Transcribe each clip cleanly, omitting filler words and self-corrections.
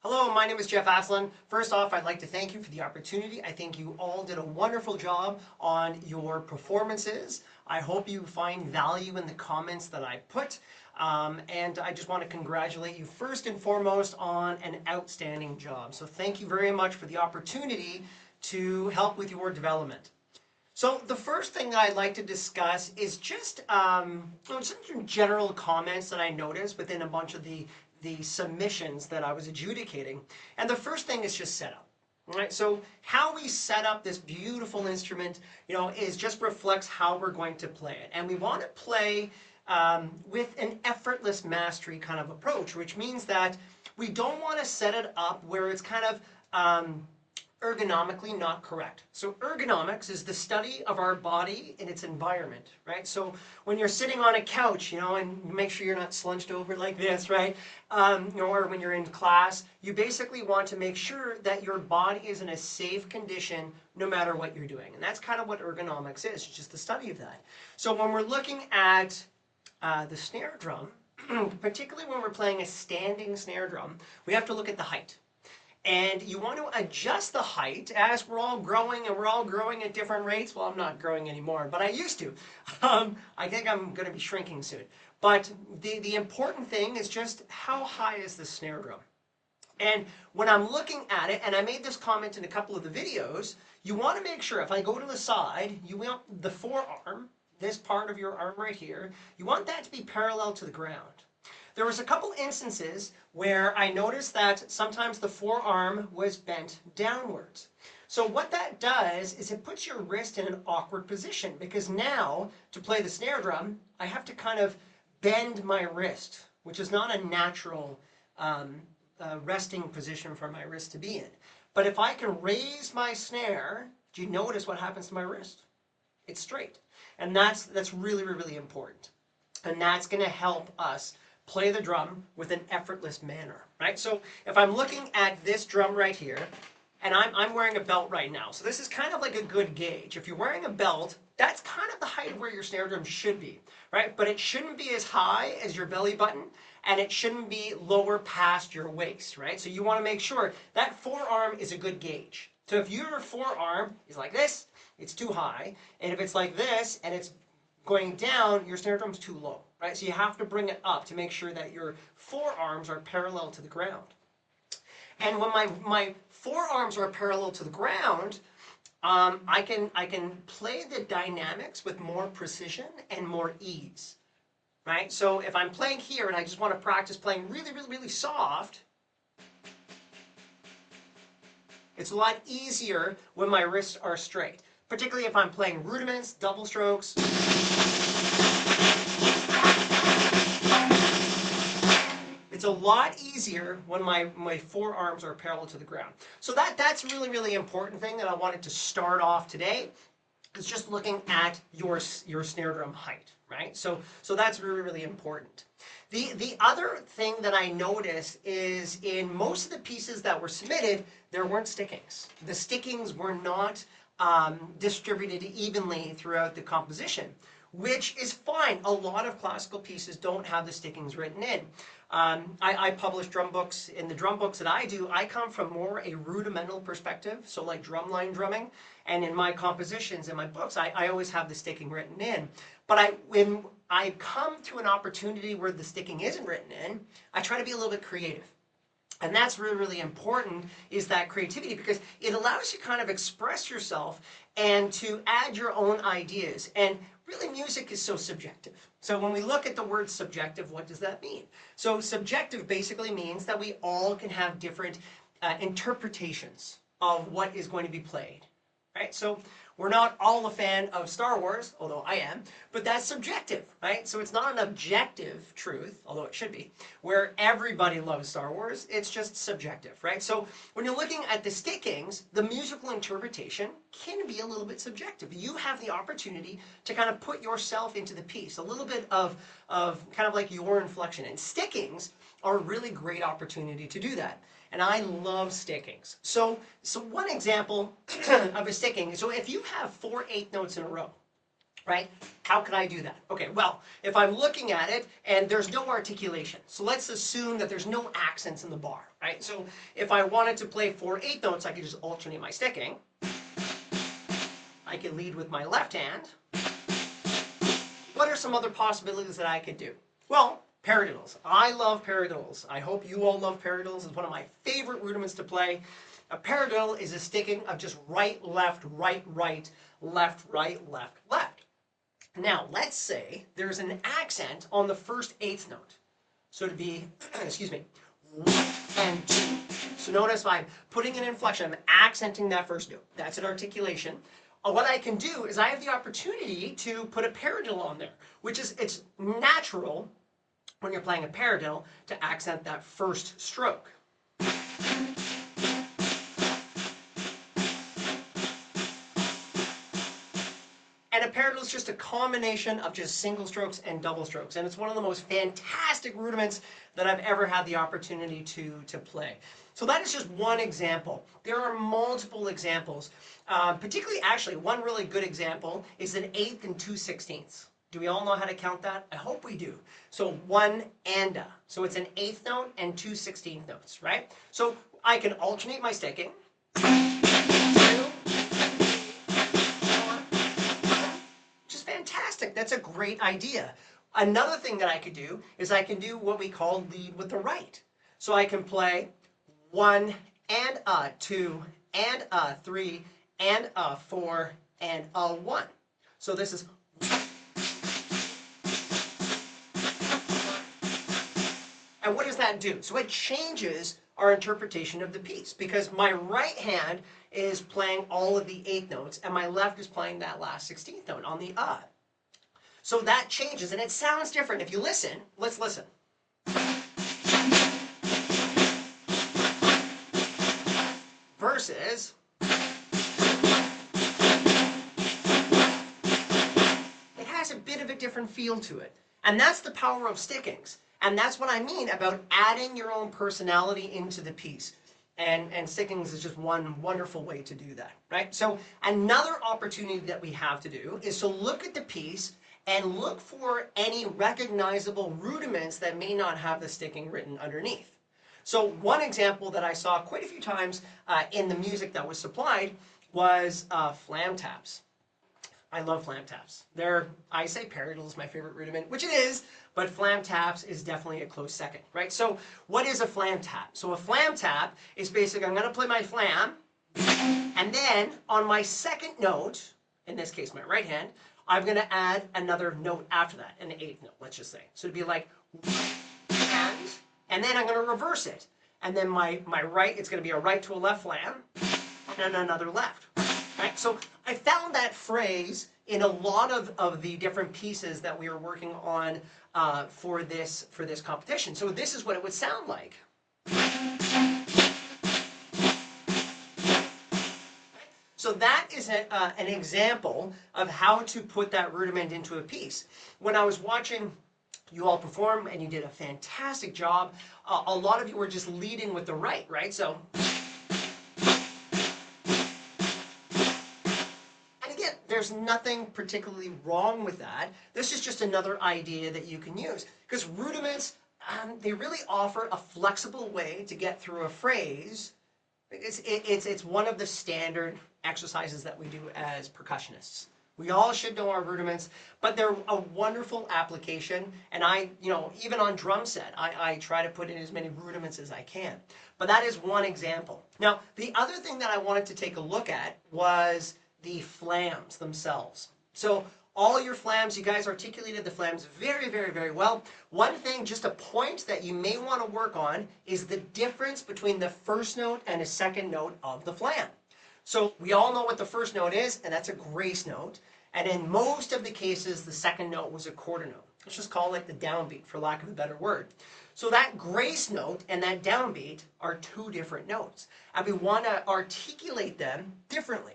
Hello, my name is Jeff Asselin. First off, I'd like to thank you for the opportunity. I think you all did a wonderful job on your performances. I hope you find value in the comments that I put. And I just want to congratulate you first and foremost on an outstanding job. So thank you very much for the opportunity to help with your development. So the first thing that I'd like to discuss is just some general comments that I noticed within a bunch of the submissions that I was adjudicating. And the first thing is just setup. Right, so how we set up this beautiful instrument, is just reflects how we're going to play it. And we want to play with an effortless mastery kind of approach, which means that we don't want to set it up where it's kind of ergonomically not correct. So ergonomics is the study of our body in its environment, right? So when you're sitting on a couch, and make sure you're not slunched over like this, right? Or when you're in class, you basically want to make sure that your body is in a safe condition no matter what you're doing. And that's kind of what ergonomics is, it's just the study of that. So when we're looking at the snare drum, particularly when we're playing a standing snare drum, we have to look at the height. And you want to adjust the height as we're all growing, and we're all growing at different rates. Well, I'm not growing anymore, but I used to. I think I'm going to be shrinking soon. But the important thing is just how high is the snare drum? And when I'm looking at it, and I made this comment in a couple of the videos, you want to make sure if I go to the side, you want the forearm, this part of your arm right here, you want that to be parallel to the ground. There was a couple instances where I noticed that sometimes the forearm was bent downwards. So what that does is it puts your wrist in an awkward position, because now to play the snare drum, I have to kind of bend my wrist, which is not a natural resting position for my wrist to be in. But if I can raise my snare, do you notice what happens to my wrist? It's straight. And that's really, really important. And that's going to help us play the drum with an effortless manner, right? So if I'm looking at this drum right here, and I'm wearing a belt right now, so this is kind of like a good gauge. If you're wearing a belt, that's kind of the height of where your snare drum should be, right? But it shouldn't be as high as your belly button, and it shouldn't be lower past your waist, right? So you want to make sure that forearm is a good gauge. So if your forearm is like this, it's too high, and if it's like this, and it's going down, your snare drum's too low, right? So you have to bring it up to make sure that your forearms are parallel to the ground. And when my forearms are parallel to the ground, I can play the dynamics with more precision and more ease, right? So if I'm playing here and I just want to practice playing really, really, really soft, it's a lot easier when my wrists are straight, particularly if I'm playing rudiments, double strokes. It's a lot easier when my forearms are parallel to the ground. So that's a really, really important thing that I wanted to start off today, is just looking at your snare drum height, right? So that's really, really important. The other thing that I noticed is in most of the pieces that were submitted, there weren't stickings. The stickings were not distributed evenly throughout the composition, which is fine. A lot of classical pieces don't have the stickings written in. I publish drum books. In the drum books that I do, I come from more a rudimental perspective, so like drumline drumming. And in my compositions, in my books, I always have the sticking written in. But when I come to an opportunity where the sticking isn't written in, I try to be a little bit creative. And that's really, really important, is that creativity, because it allows you to kind of express yourself and to add your own ideas. And really, music is so subjective. So when we look at the word subjective, what does that mean? So subjective basically means that we all can have different interpretations of what is going to be played, right? So we're not all a fan of Star Wars, although I am, but that's subjective, right? So it's not an objective truth, although it should be, where everybody loves Star Wars. It's just subjective, right? So when you're looking at the stickings, the musical interpretation can be a little bit subjective. You have the opportunity to kind of put yourself into the piece, a little bit of kind of like your inflection. And stickings are a really great opportunity to do that. And I love stickings. So one example of a sticking, so if you have 4 8 notes in a row, right? How can I do that? Okay, well, if I'm looking at it and there's no articulation, so let's assume that there's no accents in the bar, right? So if I wanted to play 4/8 notes, I could just alternate my sticking. I could lead with my left hand. What are some other possibilities that I could do? Well, paradiddles. I love paradiddles. I hope you all love paradiddles. It's one of my favorite rudiments to play. A paradiddle is a sticking of just right, left, right, right, left, right, left, left. Now, let's say there's an accent on the first eighth note. So to be, excuse me, 1 and 2. So notice I'm putting an inflection, I'm accenting that first note. That's an articulation. What I can do is I have the opportunity to put a paradiddle on there, which is, it's natural when you're playing a paradiddle to accent that first stroke. And a paradiddle is just a combination of just single strokes and double strokes. And it's one of the most fantastic rudiments that I've ever had the opportunity to play. So that is just one example. There are multiple examples. Particularly, actually, one really good example is an 1/8 and 2/16. Do we all know how to count that? I hope we do. So 1 and a. So it's an 1/8 note and 2/16 notes, right? So I can alternate my sticking. 2, fantastic. That's a great idea. Another thing that I could do is I can do what we call lead with the right. So I can play 1 and a, 2 and a, 3 and a, 4 and a, 1. So this is. And what does that do? So it changes our interpretation of the piece because my right hand is playing all of the 8th notes and my left is playing that last 16th note on the a. So that changes and it sounds different. If you listen, let's listen. Versus it has a bit of a different feel to it. And that's the power of stickings. And that's what I mean about adding your own personality into the piece. And stickings is just one wonderful way to do that, right? So another opportunity that we have to do is to look at the piece and look for any recognizable rudiments that may not have the sticking written underneath. So one example that I saw quite a few times in the music that was supplied was flam taps. I love flam taps. I say paradiddle is my favorite rudiment, which it is, but flam taps is definitely a close second, right? So what is a flam tap? So a flam tap is basically, I'm going to play my flam, and then on my second note, in this case my right hand, I'm going to add another note after that, an 8th note, let's just say. So it'd be like, and then I'm going to reverse it. And then my right, it's going to be a right to a left flam, and then another left. Right? So I found that phrase in a lot of the different pieces that we were working on for this competition. So this is what it would sound like. So that is an example of how to put that rudiment into a piece. When I was watching you all perform, and you did a fantastic job, a lot of you were just leading with the right? So. There's nothing particularly wrong with that. This is just another idea that you can use. Because rudiments, they really offer a flexible way to get through a phrase. It's one of the standard exercises that we do as percussionists. We all should know our rudiments, but they're a wonderful application. And even on drum set, I try to put in as many rudiments as I can. But that is one example. Now, the other thing that I wanted to take a look at was the flams themselves. So all your flams, you guys articulated the flams very, very, very well. One thing, just a point that you may want to work on is the difference between the first note and the second note of the flam. So we all know what the first note is, and that's a grace note. And in most of the cases, the second note was a quarter note. Let's just call it the downbeat, for lack of a better word. So that grace note and that downbeat are two different notes. And we want to articulate them differently.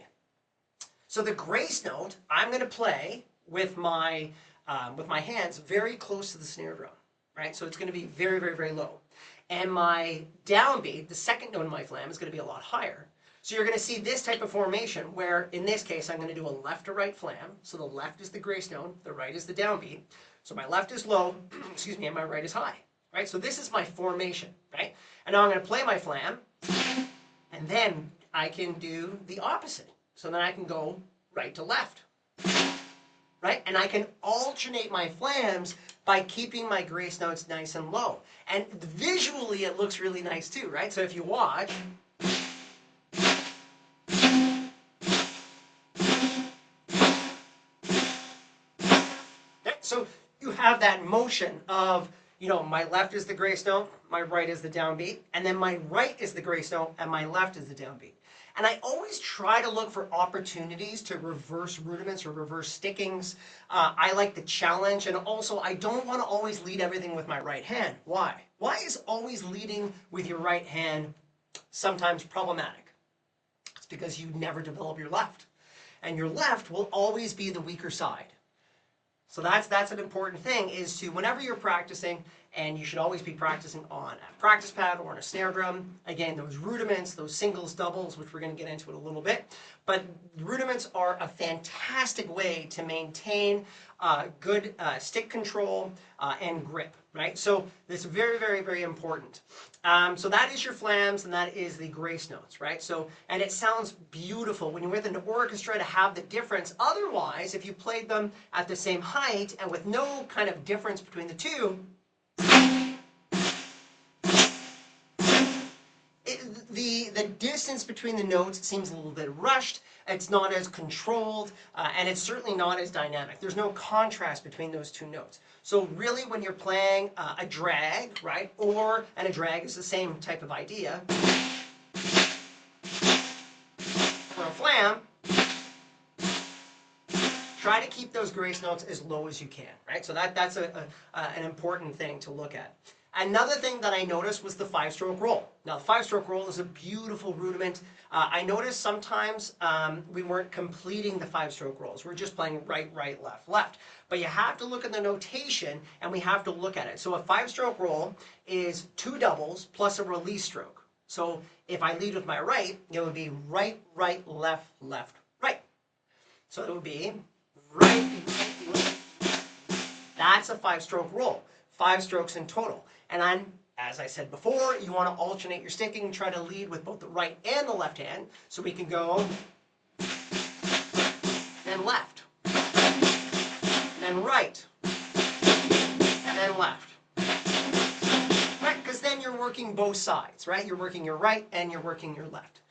So the grace note, I'm going to play with my hands very close to the snare drum, right? So it's going to be very, very, very low. And my downbeat, the second note in my flam, is going to be a lot higher. So you're going to see this type of formation where, in this case, I'm going to do a left to right flam. So the left is the grace note, the right is the downbeat. So my left is low, excuse me, and my right is high, right? So this is my formation, right? And now I'm going to play my flam, and then I can do the opposite. So then I can go right to left, right? And I can alternate my flams by keeping my grace notes nice and low. And visually, it looks really nice too, right? So if you watch, so you have that motion of, you know, my left is the grace note, my right is the downbeat, and then my right is the grace note, and my left is the downbeat. And I always try to look for opportunities to reverse rudiments or reverse stickings. I like the challenge, and also I don't want to always lead everything with my right hand. Why? Why is always leading with your right hand sometimes problematic? It's because you never develop your left. And your left will always be the weaker side. So that's an important thing, is to, whenever you're practicing, and you should always be practicing on a practice pad or on a snare drum, again, those rudiments, those singles, doubles, which we're going to get into in a little bit, but rudiments are a fantastic way to maintain good stick control and grip, right? So it's very, very, very important. So that is your flams, and that is the grace notes, right? So, and it sounds beautiful when you're with an orchestra to have the difference. Otherwise, if you played them at the same height and with no kind of difference between the two, the distance between the notes seems a little bit rushed. It's not as controlled, and it's certainly not as dynamic. There's no contrast between those two notes. So really, when you're playing a drag, right, and a drag is the same type of idea, for a flam, try to keep those grace notes as low as you can, right? So that's an important thing to look at. Another thing that I noticed was the 5-stroke roll. Now, the 5-stroke roll is a beautiful rudiment. I noticed sometimes we weren't completing the 5-stroke rolls. We're just playing right, right, left, left. But you have to look at the notation, and we have to look at it. So a 5-stroke roll is 2 doubles plus a release stroke. So if I lead with my right, it would be right, right, left, left, right. So it would be right, right, left. That's a 5-stroke roll. 5 strokes in total. And then, as I said before, you want to alternate your sticking, try to lead with both the right and the left hand. So we can go and left, then right, and then left. Right? Because then you're working both sides, right? You're working your right and you're working your left.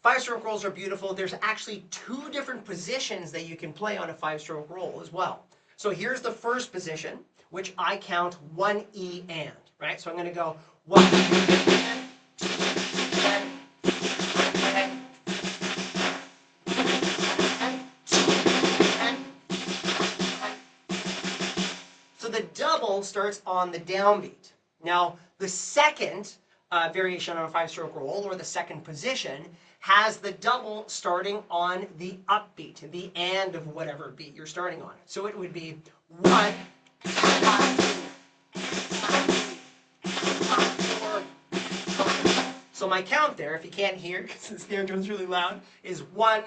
5-stroke rolls are beautiful. There's actually 2 different positions that you can play on a 5-stroke roll as well. So here's the first position, which I count 1 E and, right? So I'm going to go 1 and, 2 and, 3 and, 2 and. So the double starts on the downbeat. Now, the second variation on a 5-stroke roll, or the second position, has the double starting on the upbeat, the and of whatever beat you're starting on. So it would be 1, 4. So my count there, if you can't hear because the snare drum's really loud, is 1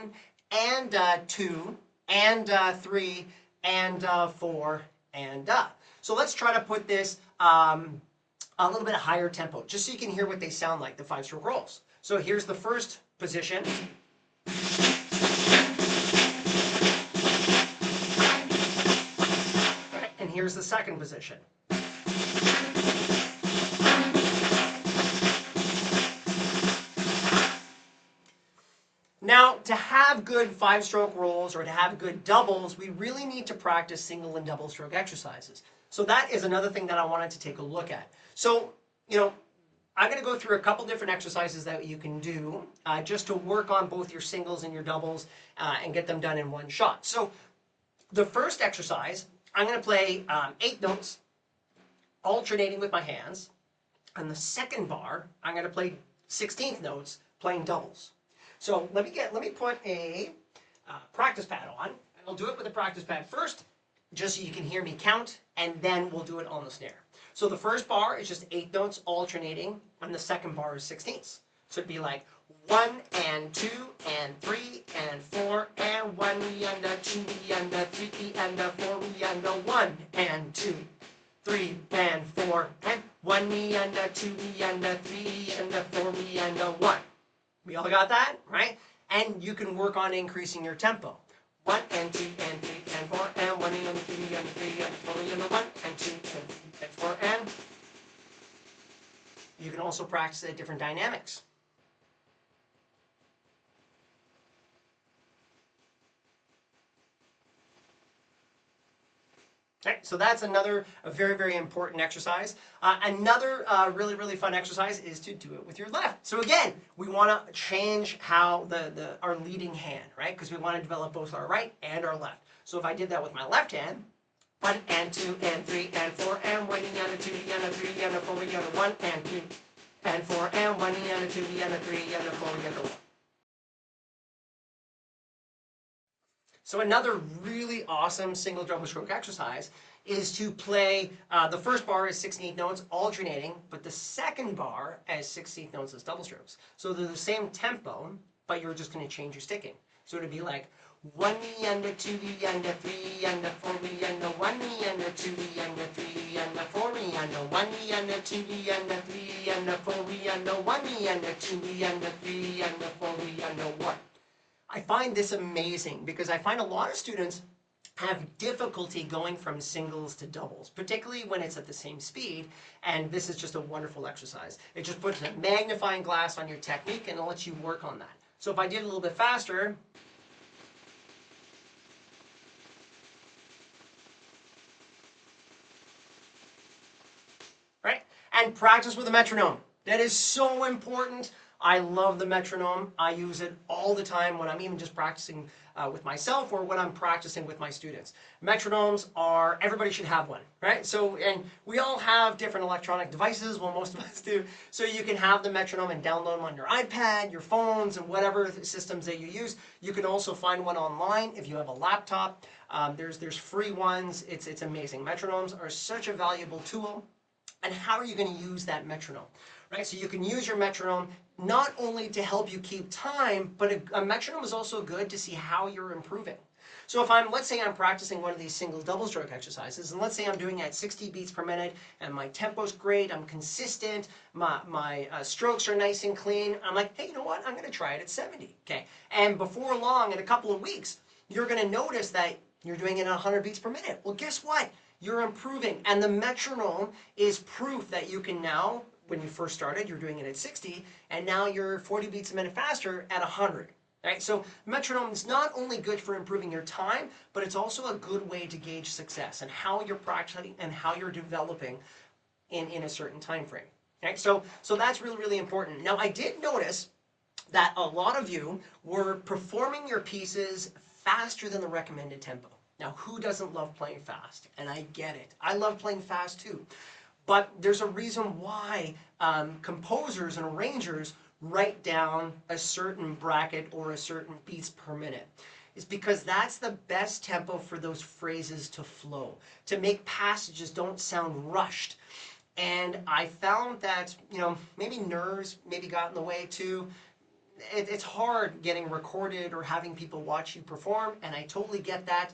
and 2 and 3 and 4 and . So let's try to put this a little bit higher tempo, just so you can hear what they sound like, the 5-stroke rolls. So here's the first position. And here's the second position. Now, to have good 5-stroke rolls or to have good doubles, we really need to practice single and double stroke exercises. So that is another thing that I wanted to take a look at. So, you know, I'm going to go through a couple different exercises that you can do just to work on both your singles and your doubles and get them done in one shot. So the first exercise, I'm going to play 8 notes, alternating with my hands. And the second bar, I'm going to play 16th notes, playing doubles. So let me put a practice pad on, and I'll do it with a practice pad first, just so you can hear me count, and then we'll do it on the snare. So the first bar is just 8 notes alternating, and the second bar is 16ths. So it'd be like 1 and 2 and 3 and 4 and 1 and a 2 and a 3 and a 4 and a 1 and 2, 3 and 4 and 1 and a 2 and a 3 and a 4 and a 1. We all got that, right? And you can work on increasing your tempo. 1 and 2 and 3 and 4 and 1 and 2 and 3 and 4 and 1 and 2 and 3 and 4 and you can also practice at different dynamics. Okay, so that's another very, very important exercise. Another really, really fun exercise is to do it with your left. So again, we want to change how our leading hand, right? Because we want to develop both our right and our left. So if I did that with my left hand, 1 and 2 and 3 and 4 and 1 and a 2 and a 3 and a 4 and a 1 and 2 and 4 and 1 and a 2 and a 3 and a 4 and a 1. So another really awesome single double stroke exercise is to play, the first bar is 16th notes alternating, but the second bar as 16th notes as double strokes. So they're the same tempo, but you're just going to change your sticking. So it'd be like 1 and a 2 and a 3 and a 4 and a 1 and a 2 and a 3 and a 4 and a 1 and a 2 and a 3 and a 4 and a 1 and a 2 and a 3 and a 4 and a 1. I find this amazing because I find a lot of students have difficulty going from singles to doubles, particularly when it's at the same speed, and this is just a wonderful exercise. It just puts a magnifying glass on your technique and it lets you work on that. So if I did it a little bit faster, right? And practice with a metronome. That is so important. I love the metronome. I use it all the time when I'm even just practicing with myself or when I'm practicing with my students. Metronomes are, everybody should have one, right? So, and we all have different electronic devices, well, most of us do. So you can have the metronome and download them on your iPad, your phones, and whatever systems that you use. You can also find one online if you have a laptop. There's free ones. It's amazing. Metronomes are such a valuable tool. And how are you going to use that metronome? Right, so you can use your metronome not only to help you keep time, but a metronome is also good to see how you're improving. So if let's say I'm practicing one of these single double stroke exercises, and let's say I'm doing it at 60 beats per minute, and my tempo's great, I'm consistent, my strokes are nice and clean, I'm like, hey, you know what, I'm going to try it at 70, okay? And before long, in a couple of weeks, you're going to notice that you're doing it at 100 beats per minute. Well, guess what? You're improving, and the metronome is proof that you can now, when you first started, you're doing it at 60, and now you're 40 beats a minute faster at 100. Right? So metronome is not only good for improving your time, but it's also a good way to gauge success and how you're practicing and how you're developing in a certain time frame. Right? So that's really, really important. Now, I did notice that a lot of you were performing your pieces faster than the recommended tempo. Now, who doesn't love playing fast? And I get it. I love playing fast too. But there's a reason why composers and arrangers write down a certain bracket or a certain beats per minute. It's because that's the best tempo for those phrases to flow, to make passages don't sound rushed. And I found that, maybe nerves maybe got in the way too. It's hard getting recorded or having people watch you perform, and I totally get that.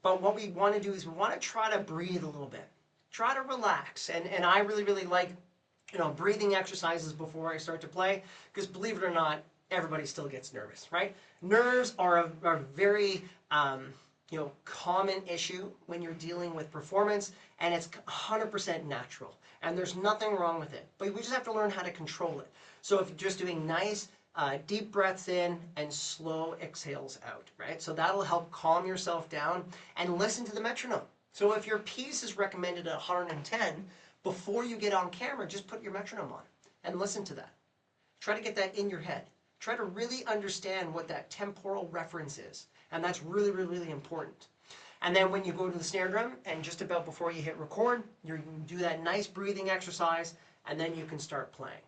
But what we want to do is we want to try to breathe a little bit. Try to relax. And I really, really like, breathing exercises before I start to play, because believe it or not, everybody still gets nervous, right? Nerves are a very, common issue when you're dealing with performance, and it's 100% natural. And there's nothing wrong with it. But we just have to learn how to control it. So if you're just doing nice, deep breaths in and slow exhales out, right? So that'll help calm yourself down and listen to the metronome. So if your piece is recommended at 110, before you get on camera, just put your metronome on and listen to that. Try to get that in your head. Try to really understand what that temporal reference is. And that's really, really, really important. And then when you go to the snare drum and just about before you hit record, you do that nice breathing exercise, and then you can start playing.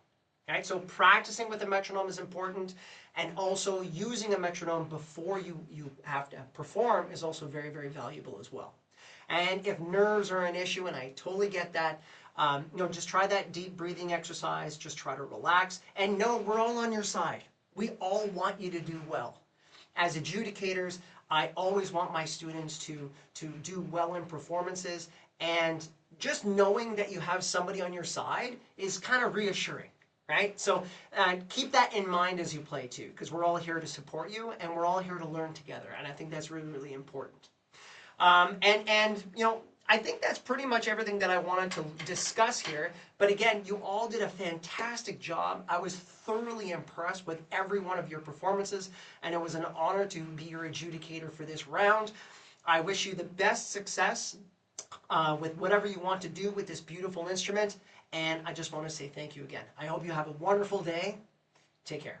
Right? So practicing with a metronome is important, and also using a metronome before you have to perform is also very, very valuable as well. And if nerves are an issue, and I totally get that, Just try that deep breathing exercise. Just try to relax. And know we're all on your side. We all want you to do well. As adjudicators, I always want my students to do well in performances, and just knowing that you have somebody on your side is kind of reassuring, right? So keep that in mind as you play too, because we're all here to support you, and we're all here to learn together, and I think that's really, really important. I think that's pretty much everything that I wanted to discuss here. But again, you all did a fantastic job. I was thoroughly impressed with every one of your performances, and it was an honor to be your adjudicator for this round. I wish you the best success with whatever you want to do with this beautiful instrument, and I just want to say thank you again. I hope you have a wonderful day. Take care.